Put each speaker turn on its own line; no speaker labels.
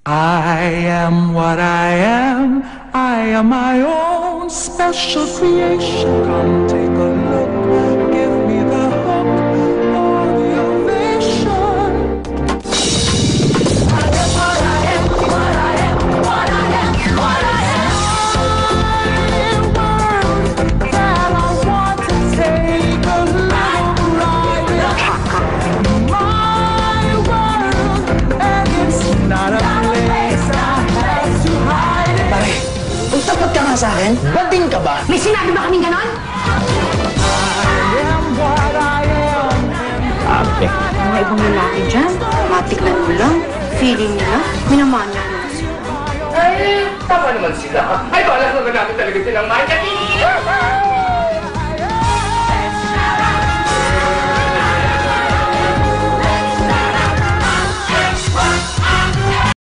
I am what I am. I am my own special creation. Come take a look. Give me the hook or the ovation. I am what I am. What I am. What I am. What I am. Words that I want to take a little ride in. My world, and it's not a place I have to hide it.
Pare, kung tapat ka nga sa akin, bading ka ba?
May sinabi ba kaming ganon?
I am what I am.
Ate.
Mga ibang lalaki dyan, matiklan mo lang, feeling nila, minamanya mo kasi.
Ay, tama naman sila. Ay, balas naman natin talaga silang manya.